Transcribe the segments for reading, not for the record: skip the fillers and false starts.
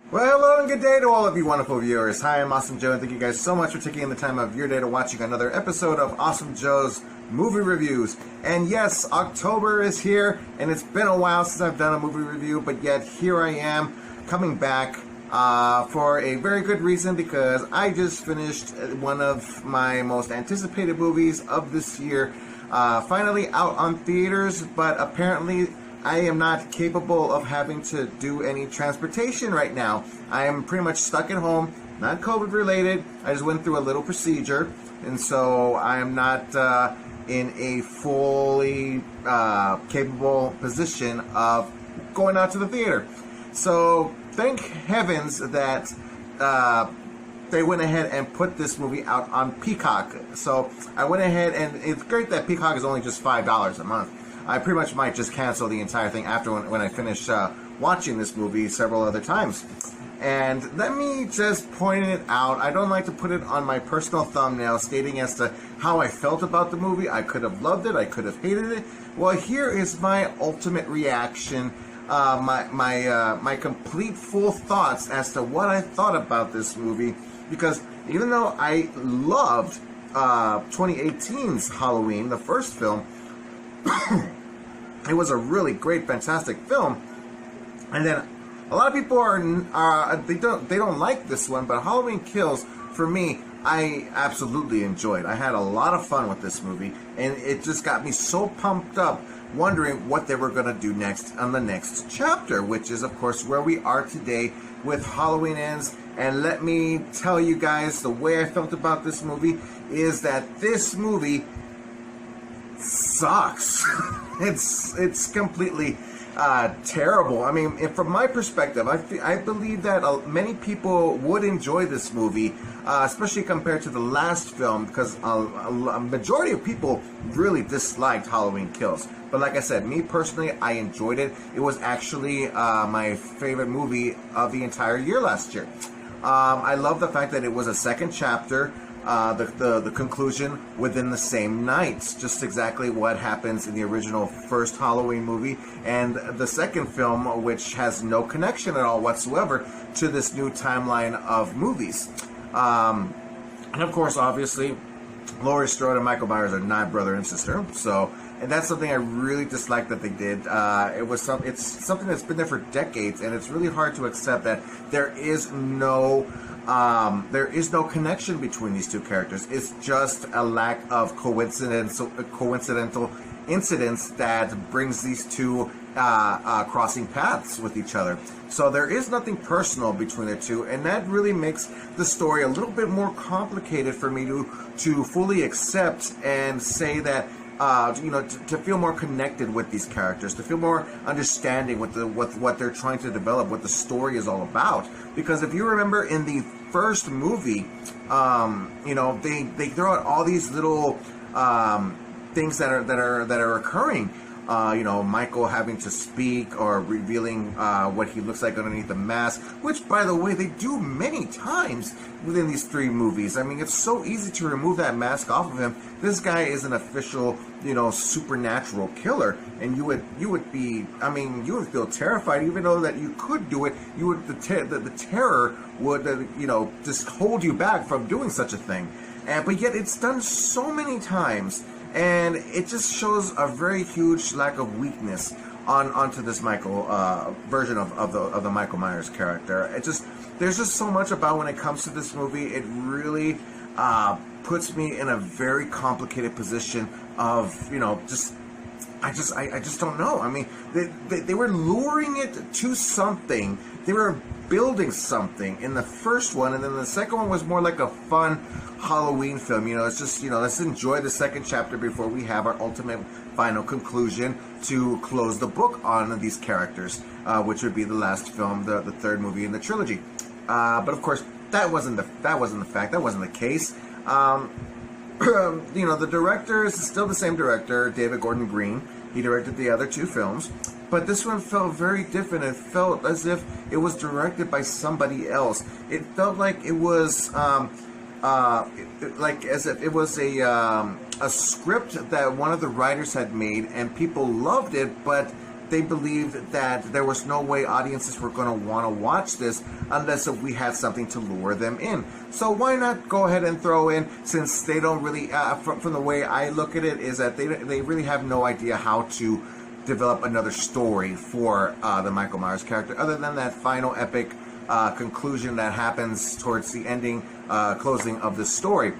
Well, hello and good day to all of you wonderful viewers. Hi, I'm Awesome Joe, and thank you guys so much for taking the time of your day to watching another episode of Awesome Joe's Movie Reviews. And yes, October is here, and it's been a while since I've done a movie review, but yet here I am coming back for a very good reason, because I just finished one of my most anticipated movies of this year, finally out on theaters, but apparently I am not capable of having to do any transportation right now. I am pretty much stuck at home, not COVID related. I just went through a little procedure, and so I am not in a fully capable position of going out to the theater. So thank heavens that they went ahead and put this movie out on Peacock. So I went ahead, and it's great that Peacock is only just $5 a month. I pretty much might just cancel the entire thing after when I finish watching this movie several other times. And let me just point it out. I don't like to put it on my personal thumbnail stating as to how I felt about the movie. I could have loved it. I could have hated it. Well, here is my ultimate reaction. My complete full thoughts as to what I thought about this movie. Because even though I loved 2018's Halloween, the first film, it was a really great, fantastic film. And then a lot of people they don't like this one, but Halloween Kills, for me, I absolutely enjoyed. I had a lot of fun with this movie, and it just got me so pumped up, wondering what they were going to do next on the next chapter, which is, of course, where we are today with Halloween Ends. And let me tell you guys, the way I felt about this movie is that this movie sucks. It's completely terrible. I mean, from my perspective, I believe that many people would enjoy this movie, especially compared to the last film, because a majority of people really disliked Halloween Kills. But like I said, me personally, I enjoyed it. It was actually my favorite movie of the entire year last year. I love the fact that it was a second chapter. The conclusion within the same night, just exactly what happens in the original first Halloween movie, and the second film, which has no connection at all whatsoever to this new timeline of movies. And of course, obviously, Laurie Strode and Michael Myers are not brother and sister, and that's something I really dislike that they did. It's something that's been there for decades, and it's really hard to accept that there is no connection between these two characters. It's just a lack of coincidental incidents that brings these two crossing paths with each other. So there is nothing personal between the two, and that really makes the story a little bit more complicated for me to fully accept and say that to feel more connected with these characters, to feel more understanding with what they're trying to develop, what the story is all about. Because if you remember in the first movie, they throw out all these little things that are occurring. Michael having to speak or revealing what he looks like underneath the mask, which, by the way, they do many times within these three movies. I mean, it's so easy to remove that mask off of him. This guy is an official, supernatural killer, and you would feel terrified, even though that you could do it. The terror would, just hold you back from doing such a thing. But yet it's done so many times. And it just shows a very huge lack of weakness onto this Michael version of the Michael Myers character. There's just so much about when it comes to this movie. It really puts me in a very complicated position of I just don't know. I mean, they were luring it to something. They were building something in the first one, and then the second one was more like a fun Halloween film. It's just, let's enjoy the second chapter before we have our ultimate final conclusion to close the book on these characters, which would be the last film, the third movie in the trilogy. But of course, that wasn't the case. The director is still the same director, David Gordon Green. He directed the other two films, but this one felt very different. It felt as if it was directed by somebody else. It felt like it was as if it was a script that one of the writers had made, and people loved it, but they believed that there was no way audiences were going to want to watch this unless if we had something to lure them in. So why not go ahead and throw in, since they don't really, from the way I look at it, is that they really have no idea how to develop another story for the Michael Myers character, other than that final epic conclusion that happens towards the ending, closing of the story.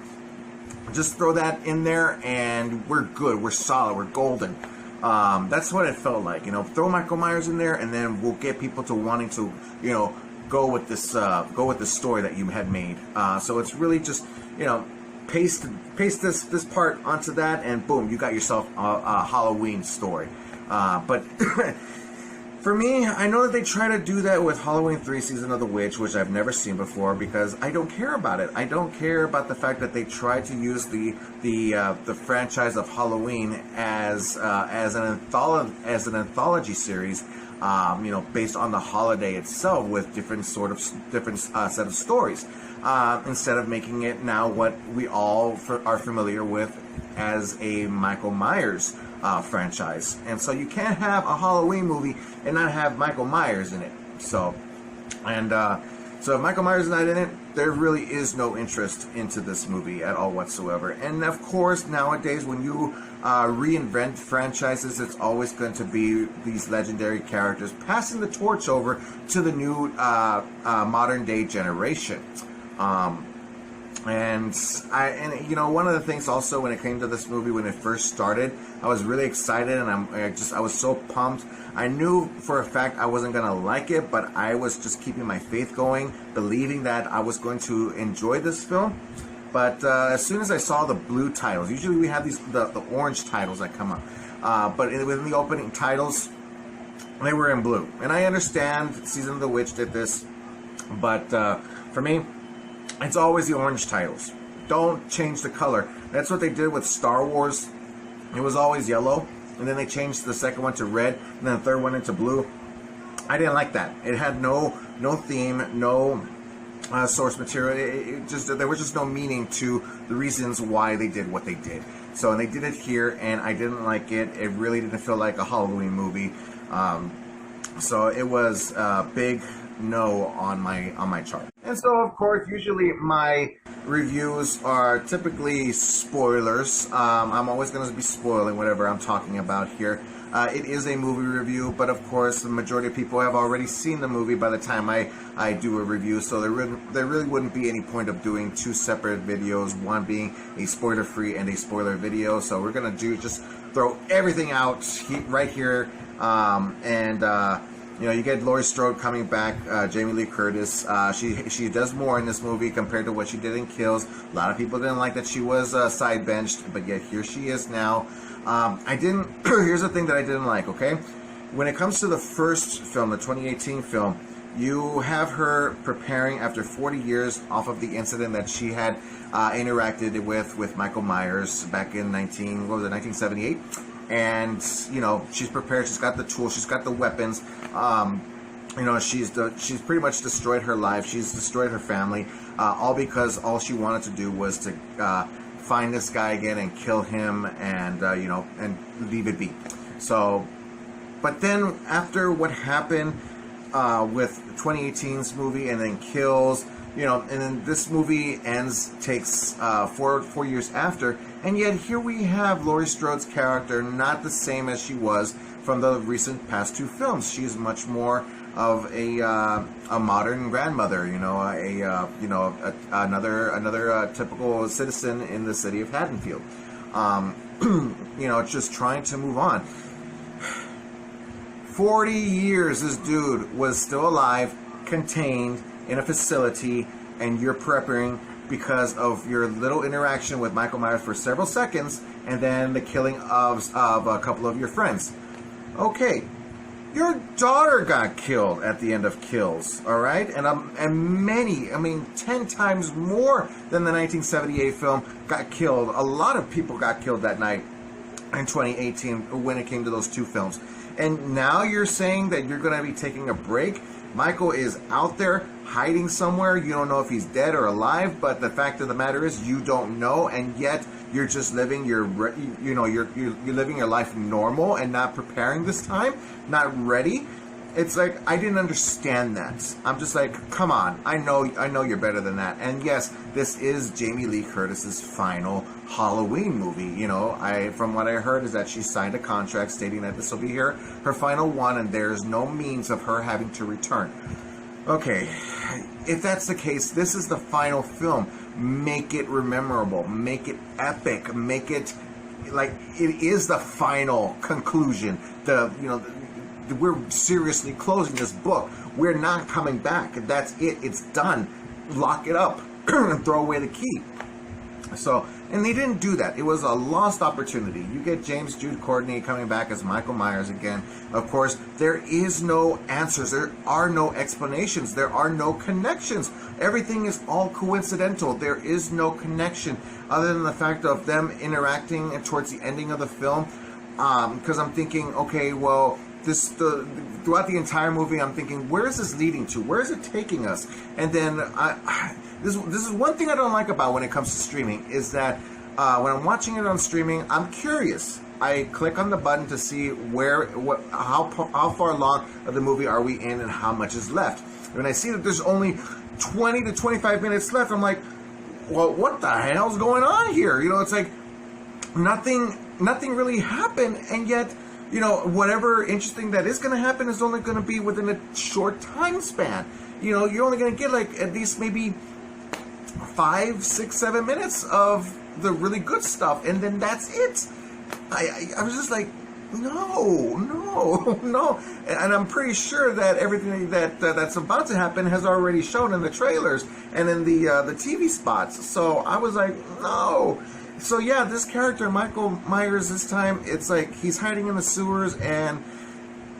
Just throw that in there and we're good, we're solid, we're golden. That's what it felt like. Throw Michael Myers in there, and then we'll get people to wanting to, go with this story that you had made. So it's really just, paste this part onto that, and boom, you got yourself a Halloween story. But for me, I know that they try to do that with Halloween 3 Season of the Witch, which I've never seen before, because I don't care about it. I don't care about the fact that they try to use the franchise of Halloween as an anthology series, based on the holiday itself, with different set of stories, instead of making it now what we all are familiar with as a Michael Myers franchise. And so you can't have a Halloween movie and not have Michael Myers in it. So if Michael Myers is not in it, there really is no interest into this movie at all whatsoever. And of course, nowadays when you reinvent franchises, it's always going to be these legendary characters passing the torch over to the new modern day generation. And one of the things also when it came to this movie, when it first started, I was really excited, and I was so pumped. I knew for a fact I wasn't gonna like it, but I was just keeping my faith going, believing that I was going to enjoy this film. But as soon as I saw the blue titles, usually we have the orange titles that come up, but within the opening titles, they were in blue. And I understand Season of the Witch did this, but for me, it's always the orange titles. Don't change the color. That's what they did with Star Wars. It was always yellow, and then they changed the second one to red, and then the third one into blue. I didn't like that. It had no theme, no source material. There was just no meaning to the reasons why they did what they did. So, and they did it here, and I didn't like it. It really didn't feel like a Halloween movie. So it was a big no on my chart. And so, of course, usually my reviews are typically spoilers. I'm always going to be spoiling whatever I'm talking about here. It is a movie review, but of course the majority of people have already seen the movie by the time I do a review, so there really wouldn't be any point of doing two separate videos, one being a spoiler-free and a spoiler video. So we're going to just throw everything out right here, you get Laurie Strode coming back, Jamie Lee Curtis. She does more in this movie compared to what she did in Kills. A lot of people didn't like that she was side benched, but yet here she is now. Here's the thing that I didn't like, okay? When it comes to the first film, the 2018 film, you have her preparing after 40 years off of the incident that she had interacted with Michael Myers back in 1978. And she's prepared. She's got the tools. She's got the weapons. She's pretty much destroyed her life. She's destroyed her family, all because all she wanted to do was to find this guy again and kill him, and and leave it be. So, but then after what happened with 2018's movie, and then Kills, and then this movie takes 4 years after. And yet here we have Laurie Strode's character not the same as she was from the recent past two films. She's much more of a modern grandmother, another typical citizen in the city of Haddonfield. Just trying to move on. 40 years this dude was still alive, contained in a facility, and you're preparing because of your little interaction with Michael Myers for several seconds, and then the killing of a couple of your friends. Okay, your daughter got killed at the end of Kills, all right? And many, 10 times more than the 1978 film got killed. A lot of people got killed that night in 2018 when it came to those two films. And now you're saying that you're going to be taking a break? Michael is out there hiding somewhere. You don't know if he's dead or alive, but the fact of the matter is you don't know, and yet you're just living you're living your life normal and not preparing this time, not ready. It's like, I didn't understand that. I'm just like, come on, I know you're better than that. And yes, this is Jamie Lee Curtis's final Halloween movie. From what I heard is that she signed a contract stating that this will be her final one, and there's no means of her having to return. Okay, if that's the case, this is the final film. Make it memorable, make it epic, make it like it is the final conclusion. We're seriously closing this book. We're not coming back. That's it. It's done. Lock it up and throw away the key. So, and they didn't do that. It was a lost opportunity. You get James Jude Courtney coming back as Michael Myers again. Of course, there is no answers. There are no explanations. There are no connections. Everything is all coincidental. There is no connection other than the fact of them interacting towards the ending of the film. Because I'm thinking, okay, well, throughout the entire movie, I'm thinking, where is this leading to? Where is it taking us? And then this is one thing I don't like about when it comes to streaming, is that when I'm watching it on streaming, I'm curious. I click on the button to see how far along of the movie are we in and how much is left. When I see that there's only 20 to 25 minutes left, I'm like, well, what the hell's going on here? It's like nothing really happened, and yet, whatever interesting that is going to happen is only going to be within a short time span. You're only going to get like at least maybe 5, 6, 7 minutes of the really good stuff, and then that's it. I was just like, no. And I'm pretty sure that everything that's about to happen has already shown in the trailers and in the TV spots. So I was like, no. So yeah, this character, Michael Myers, this time, it's like he's hiding in the sewers and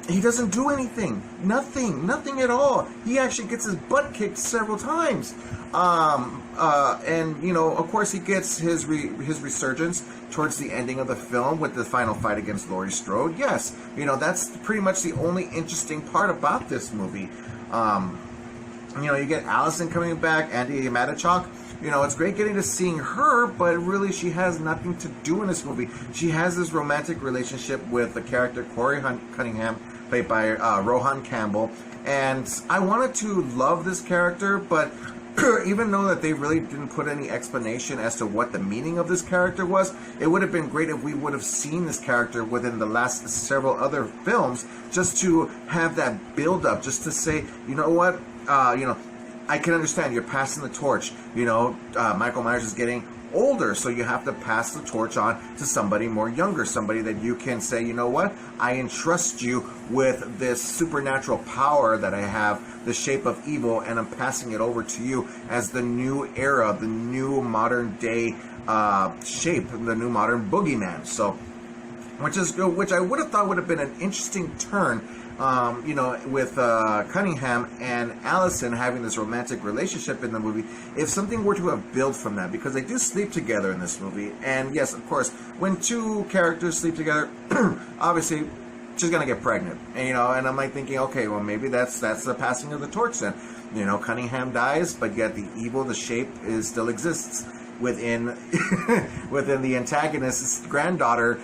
he doesn't do anything. Nothing at all. He actually gets his butt kicked several times. And, of course he gets his resurgence towards the ending of the film with the final fight against Laurie Strode. Yes, that's pretty much the only interesting part about this movie. You get Allison coming back, Andy Matichak. It's great getting to seeing her, but really she has nothing to do in this movie. She has this romantic relationship with the character Corey Cunningham, played by Rohan Campbell. And I wanted to love this character, but even though that they really didn't put any explanation as to what the meaning of this character was, it would have been great if we would have seen this character within the last several other films, just to have that build-up, just to say, you know what, I can understand you're passing the torch. Michael Myers is getting older, so you have to pass the torch on to somebody more younger, somebody that you can say, you know what, I entrust you with this supernatural power that I have, the shape of evil, and I'm passing it over to you as the new era, the new modern day shape, the new modern boogeyman. So, which I would have thought would have been an interesting turn. With Cunningham and Allison having this romantic relationship in the movie, if something were to have built from that, because they do sleep together in this movie, and yes, of course, when two characters sleep together, obviously, she's gonna get pregnant, and I'm like thinking, okay, well, maybe that's the passing of the torch then. Cunningham dies, but yet the evil, the shape, still exists within the antagonist's granddaughter,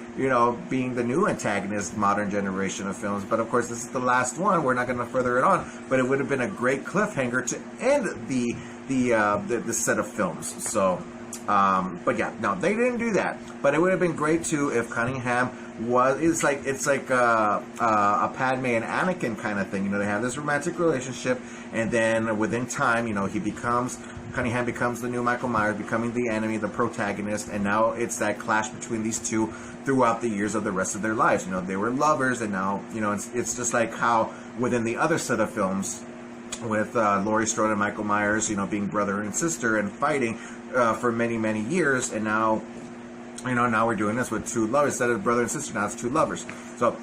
being the new antagonist, modern generation of films. But of course, this is the last one. We're not going to further it on, but it would have been a great cliffhanger to end the set of films. So, but yeah, no, they didn't do that. But it would have been great too if Cunningham it's like a Padme and Anakin kind of thing. They have this romantic relationship, and then within time, Cunningham becomes the new Michael Myers, becoming the enemy, the protagonist, and now it's that clash between these two throughout the years of the rest of their lives. They were lovers, and now, it's just like how within the other set of films, with Laurie Strode and Michael Myers, being brother and sister and fighting for many, many years, and now, now we're doing this with two lovers instead of brother and sister. Now it's two lovers. So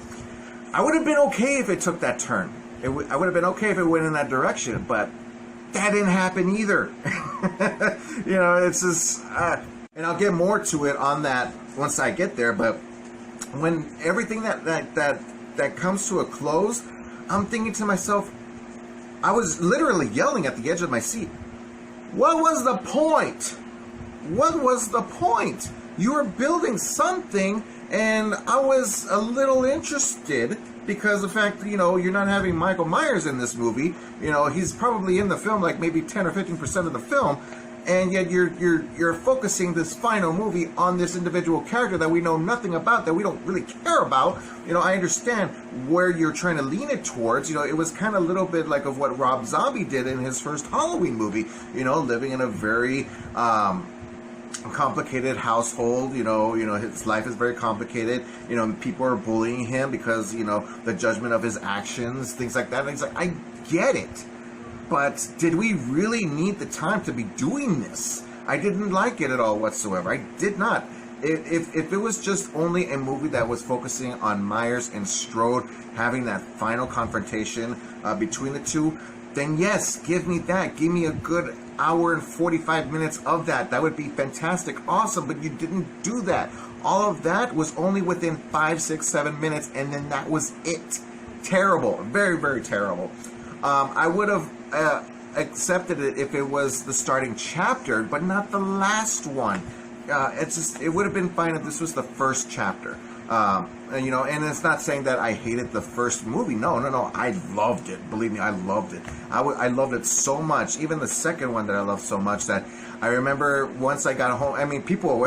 I would have been okay if it took that turn. I would have been okay if it went in that direction, but that didn't happen either. It's just, and I'll get more to it on that once I get there. But when everything that comes to a close, I'm thinking to myself, I was literally yelling at the edge of my seat. What was the point? What was the point? You were building something, and I was a little interested because of the fact that, you're not having Michael Myers in this movie. He's probably in the film like maybe 10 or 15% of the film, and yet you're focusing this final movie on this individual character that we know nothing about, that we don't really care about. I understand where you're trying to lean it towards. It was kind of a little bit like of what Rob Zombie did in his first Halloween movie, living in a very complicated household. His life is very complicated. People are bullying him because the judgment of his actions, things like that. And he's like, I get it, but did we really need the time to be doing this? I didn't like it at all whatsoever. I did not. If it was just only a movie that was focusing on Myers and Strode having that final confrontation between the two, then yes, give me that. Give me a good hour and 45 minutes of that. That would be fantastic, awesome, but you didn't do that. All of that was only within 5, 6, 7 minutes, and then that was it. Terrible. Very, very terrible. I would have accepted it if it was the starting chapter, but not the last one. It would have been fine if this was the first chapter. And it's not saying that I hated the first movie. No. I loved it. Believe me, I loved it. I loved it so much. Even the second one that I loved so much that I remember once I got home. I mean, people,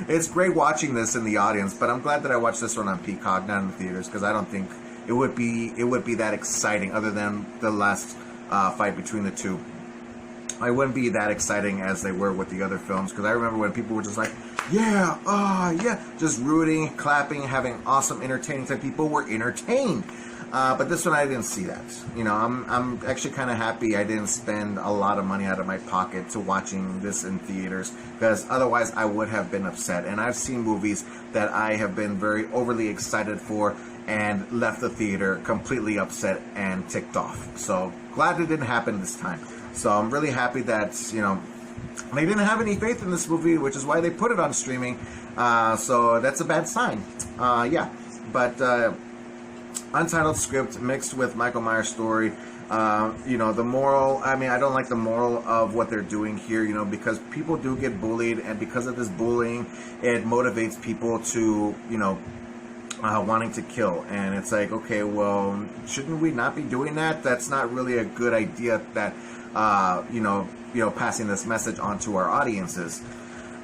it's great watching this in the audience, but I'm glad that I watched this one on Peacock, not in the theaters, because I don't think it would be that exciting other than the last fight between the two. I wouldn't be that exciting as they were with the other films, because I remember when people were just like, yeah, just rooting, clapping, having awesome, entertaining time. People were entertained. But this one, I didn't see that. I'm actually kind of happy I didn't spend a lot of money out of my pocket to watching this in theaters, because otherwise I would have been upset. And I've seen movies that I have been very overly excited for and left the theater completely upset and ticked off. So glad it didn't happen this time. So I'm really happy that, they didn't have any faith in this movie, which is why they put it on streaming. So that's a bad sign. But untitled script mixed with Michael Myers' story. The moral, I don't like the moral of what they're doing here, because people do get bullied, and because of this bullying, it motivates people to, wanting to kill. And it's like, okay, well, shouldn't we not be doing that? That's not really a good idea that, passing this message on to our audiences.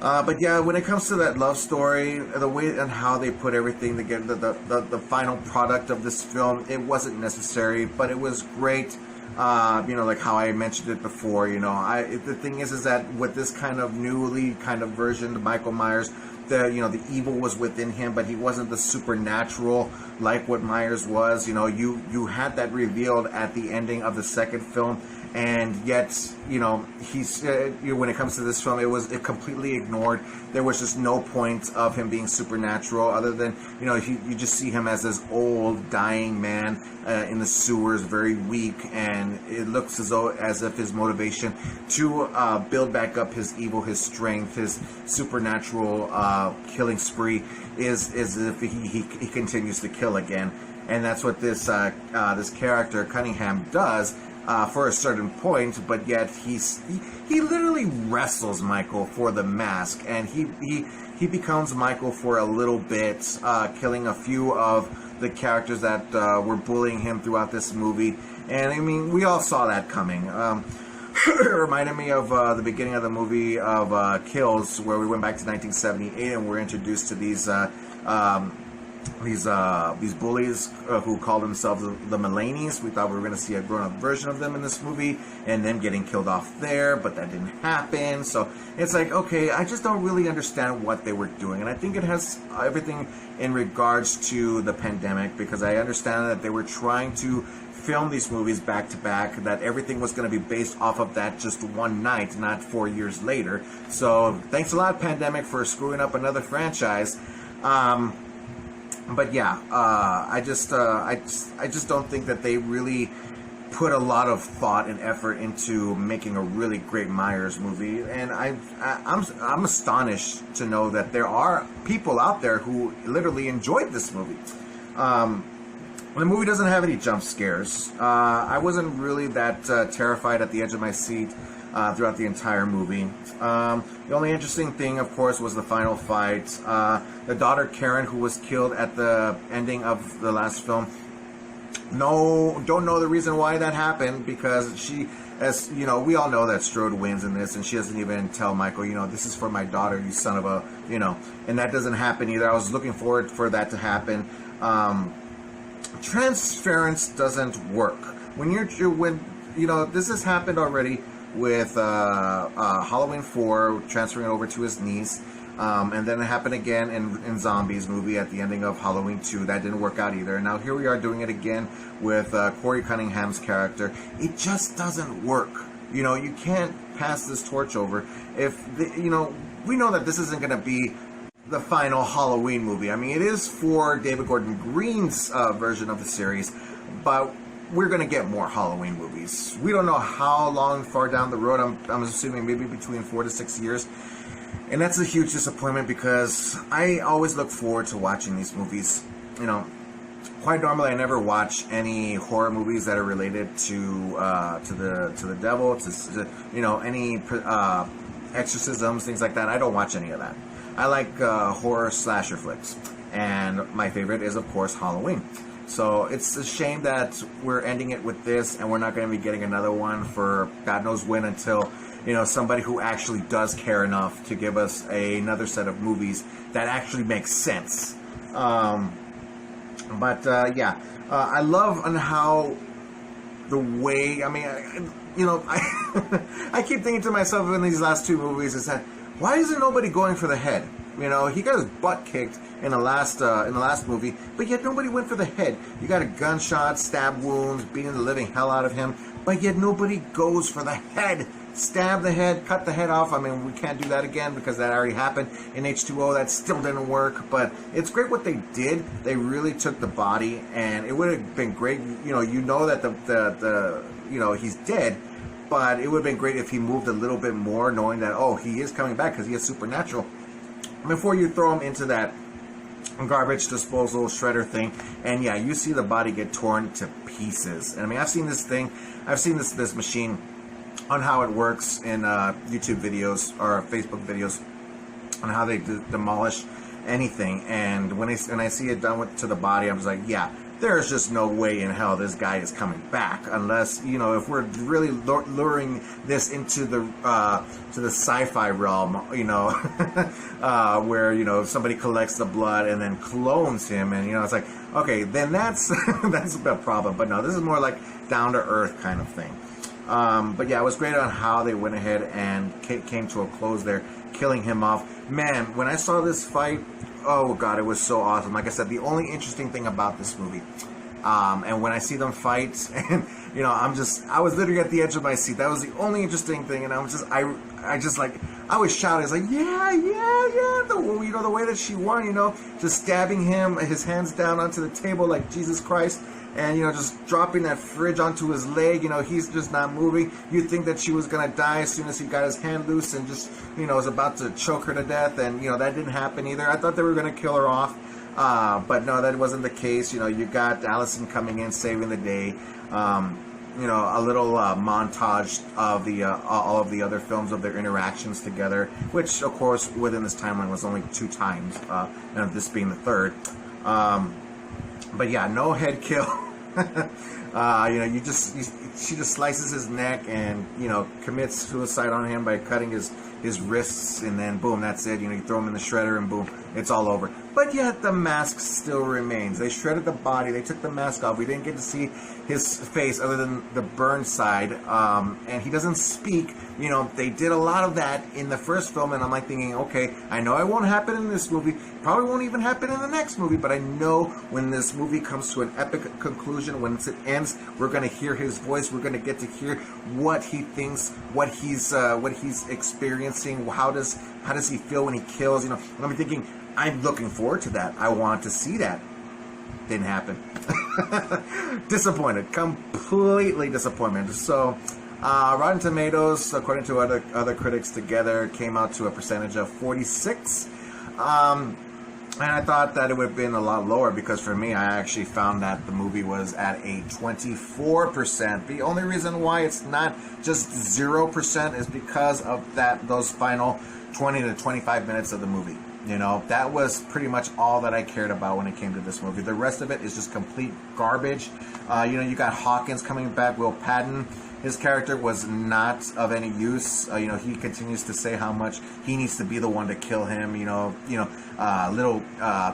But yeah, when it comes to that love story, the way and how they put everything together, the final product of this film, it wasn't necessary, but it was great. Like how I mentioned it before, the thing is that with this kind of newly kind of version of Michael Myers, the evil was within him, but he wasn't the supernatural like what Myers was. You had that revealed at the ending of the second film, and yet, he's when it comes to this film, it was completely ignored. There was just no point of him being supernatural, other than you just see him as this old dying man in the sewers, very weak, and it looks as if his motivation to build back up his evil, his strength, his supernatural killing spree is if he continues to kill again, and that's what this character Cunningham does. For a certain point, but yet he literally wrestles Michael for the mask, and he becomes Michael for a little bit, killing a few of the characters that were bullying him throughout this movie. And we all saw that coming. It reminded me of the beginning of the movie of Kills, where we went back to 1978 and we're introduced to these bullies who call themselves the Mulaney's. We thought we were going to see a grown-up version of them in this movie, and them getting killed off there, but that didn't happen. So it's like, okay, I just don't really understand what they were doing, and I think it has everything in regards to the pandemic, because I understand that they were trying to film these movies back to back, that everything was going to be based off of that just one night, not 4 years later. So thanks a lot, pandemic, for screwing up another franchise. But yeah, I just don't think that they really put a lot of thought and effort into making a really great Myers movie, and I'm astonished to know that there are people out there who literally enjoyed this movie. The movie doesn't have any jump scares. I wasn't really that terrified at the edge of my seat throughout the entire movie. The only interesting thing, of course, was the final fight. The daughter Karen, who was killed at the ending of the last film. Don't know the reason why that happened, because she, as you know, we all know that Strode wins in this, and she doesn't even tell Michael, this is for my daughter, you son of a, and that doesn't happen either. I was looking forward for that to happen. Transference doesn't work when this has happened already with Halloween 4, transferring it over to his niece. And then it happened again in Zombies movie at the ending of Halloween 2. That didn't work out either. And now here we are doing it again with Corey Cunningham's character. It just doesn't work. You can't pass this torch over. We know that this isn't going to be the final Halloween movie. I mean, it is for David Gordon Green's version of the series, but we're going to get more Halloween movies. We don't know how long far down the road. I'm assuming maybe between 4 to 6 years. And that's a huge disappointment, because I always look forward to watching these movies. Quite normally I never watch any horror movies that are related to the devil, to any exorcisms, things like that. I don't watch any of that. I like horror slasher flicks, and my favorite is, of course, Halloween. So it's a shame that we're ending it with this, and we're not going to be getting another one for God knows when, until somebody who actually does care enough to give us another set of movies that actually makes sense. I love on how the way, I keep thinking to myself in these last two movies is that, why isn't nobody going for the head? He got his butt kicked in the last movie, but yet nobody went for the head. You got a gunshot, stab wounds, beating the living hell out of him, but yet nobody goes for the head. Stab the head, cut the head off. I mean, we can't do that again because that already happened in H2O. That still didn't work, but it's great what they did. They really took the body, and it would have been great. That the he's dead, but it would have been great if he moved a little bit more, knowing that, oh, he is coming back because he is supernatural, before you throw him into that garbage disposal shredder thing, and yeah, you see the body get torn to pieces. And I mean, I've seen this machine on how it works in YouTube videos or Facebook videos on how they demolish anything. And when I see it done to the body, I'm just like, yeah, there's just no way in hell this guy is coming back, unless if we're really luring this into the to the sci-fi realm, where somebody collects the blood and then clones him, and it's like, okay, then that's that's a problem. But no, this is more like down to earth kind of thing. But yeah, it was great on how they went ahead and came to a close there, killing him off. Man, when I saw this fight, oh god, it was so awesome. Like I said, the only interesting thing about this movie, and when I see them fight, and I was literally at the edge of my seat. That was the only interesting thing, and I was shouting. It's like, yeah, the way that she won, just stabbing him, his hands down onto the table like Jesus Christ. And, just dropping that fridge onto his leg, he's just not moving. You'd think that she was going to die as soon as he got his hand loose and just, was about to choke her to death. And, that didn't happen either. I thought they were going to kill her off. But no, that wasn't the case. You got Allison coming in, saving the day. A little montage of all of the other films of their interactions together, which, of course, within this timeline was only 2 times, and this being the 3rd. But yeah, no head kill. She just slices his neck and commits suicide on him by cutting his wrists, and then boom, that's it. You throw him in the shredder and boom, it's all over. But yet the mask still remains. They shredded the body. They took the mask off. We didn't get to see his face other than the burn side, and he doesn't speak. They did a lot of that in the first film, and I'm like thinking, okay, I know it won't happen in this movie. Probably won't even happen in the next movie, but I know when this movie comes to an epic conclusion, when it ends lines. We're going to hear his voice. We're going to get to hear what he thinks, what he's experiencing. How does he feel when he kills? You know, and I'm thinking, I'm looking forward to that. I want to see that. Didn't happen. Disappointed. Completely disappointed. So, Rotten Tomatoes, according to other critics together, came out to a percentage of 46. And I thought that it would have been a lot lower, because for me, I actually found that the movie was at a 24%. The only reason why it's not just 0% is because of those final 20 to 25 minutes of the movie. You know, that was pretty much all that I cared about when it came to this movie. The rest of it is just complete garbage. You know, you got Hawkins coming back, Will Patton. His character was not of any use. You know, he continues to say how much he needs to be the one to kill him. Little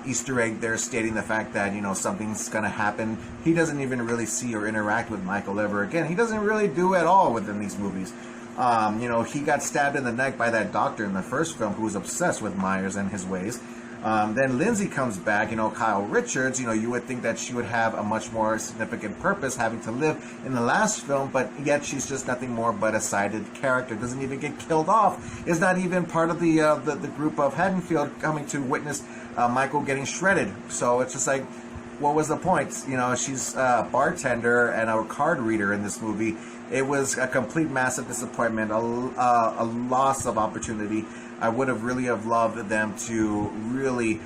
Easter egg there stating the fact that, you know, something's going to happen. He doesn't even really see or interact with Michael ever again. He doesn't really do at all within these movies. You know, he got stabbed in the neck by that doctor in the first film who was obsessed with Myers and his ways. Then Lindsay comes back, you know, Kyle Richards. You know, you would think that she would have a much more significant purpose having to live in the last film, but yet she's just nothing more but a sided character. Doesn't even get killed off. Is not even part of the group of Haddonfield coming to witness Michael getting shredded. So it's just like, what was the point? You know, she's a bartender and a card reader in this movie. It was a complete massive disappointment, a loss of opportunity. I would have really loved them to really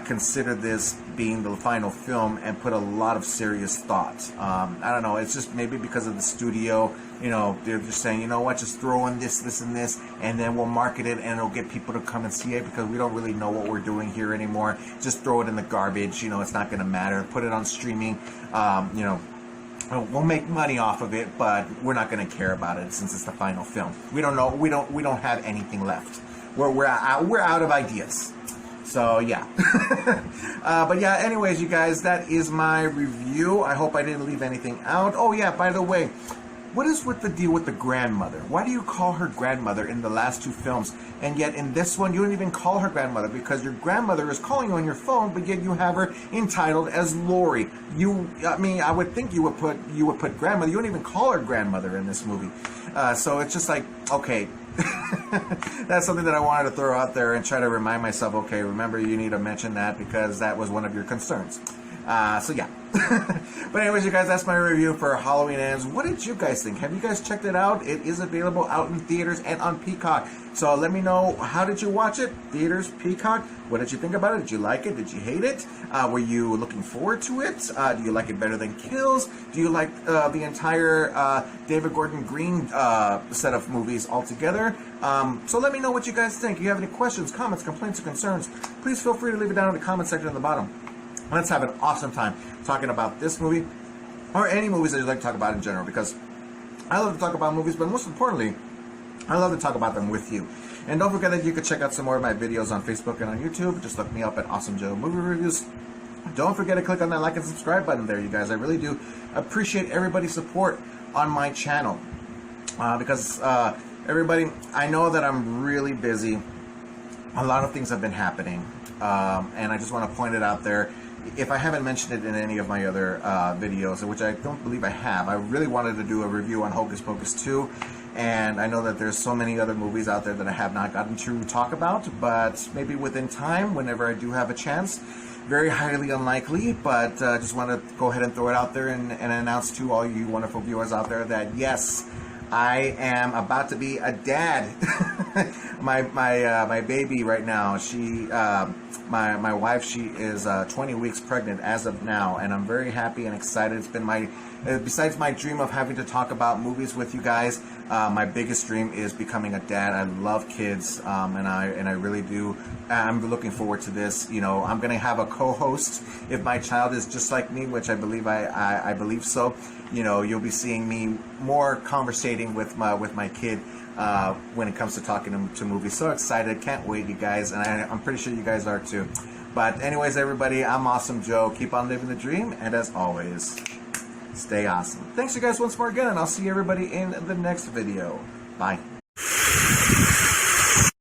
consider this being the final film and put a lot of serious thought. I don't know, it's just maybe because of the studio, you know, they're just saying, you know what, just throw in this, and this, and then we'll market it and it'll get people to come and see it, because we don't really know what we're doing here anymore. Just throw it in the garbage, you know, it's not going to matter. Put it on streaming, you know. We'll make money off of it, but we're not going to care about it since it's the final film. We don't know. We don't have anything left. We're out of ideas. So yeah. But yeah. Anyways, you guys, that is my review. I hope I didn't leave anything out. Oh yeah. By the way, what is with the deal with the grandmother? Why do you call her grandmother in the last two films, and yet in this one you don't even call her grandmother, because your grandmother is calling you on your phone, but yet you have her entitled as Lori? I mean, I would think you would put grandmother. You don't even call her grandmother in this movie. So it's just like, okay. That's something that I wanted to throw out there and try to remind myself, okay, remember, you need to mention that because that was one of your concerns. So yeah. But anyways, you guys, that's my review for Halloween Ends. What did you guys think? Have you guys checked it out? It is available out in theaters and on Peacock. So let me know, how did you watch it? Theaters, Peacock. What did you think about it? Did you like it? Did you hate it? Were you looking forward to it? Do you like it better than Kills? Do you like the entire David Gordon Green set of movies altogether? So let me know what you guys think. If you have any questions, comments, complaints, or concerns, please feel free to leave it down in the comment section at the bottom. Let's have an awesome time talking about this movie, or any movies that you'd like to talk about in general, because I love to talk about movies, but most importantly, I love to talk about them with you. And don't forget that you can check out some more of my videos on Facebook and on YouTube. Just look me up at Awesome Joe Movie Reviews. Don't forget to click on that like and subscribe button there, you guys. I really do appreciate everybody's support on my channel. Because everybody, I know that I'm really busy. A lot of things have been happening. And I just want to point it out there. If I haven't mentioned it in any of my other videos, which I don't believe I have, I really wanted to do a review on Hocus Pocus 2. And I know that there's so many other movies out there that I have not gotten to talk about, but maybe within time, whenever I do have a chance. Very highly unlikely, but just want to go ahead and throw it out there and announce to all you wonderful viewers out there that yes, I am about to be a dad. my baby right now, she my wife, she is 20 weeks pregnant as of now, and I'm very happy and excited. It's been my besides my dream of having to talk about movies with you guys, my biggest dream is becoming a dad. I love kids, and I really do. I'm looking forward to this. You know, I'm gonna have a co-host if my child is just like me, which I believe I believe so. You know, you'll be seeing me more conversating with my kid when it comes to talking to movies. So excited, can't wait, you guys, and I'm pretty sure you guys are too. But anyways, everybody, I'm Awesome Joe. Keep on living the dream, and as always, stay awesome. Thanks you guys once more again, and I'll see everybody in the next video. Bye.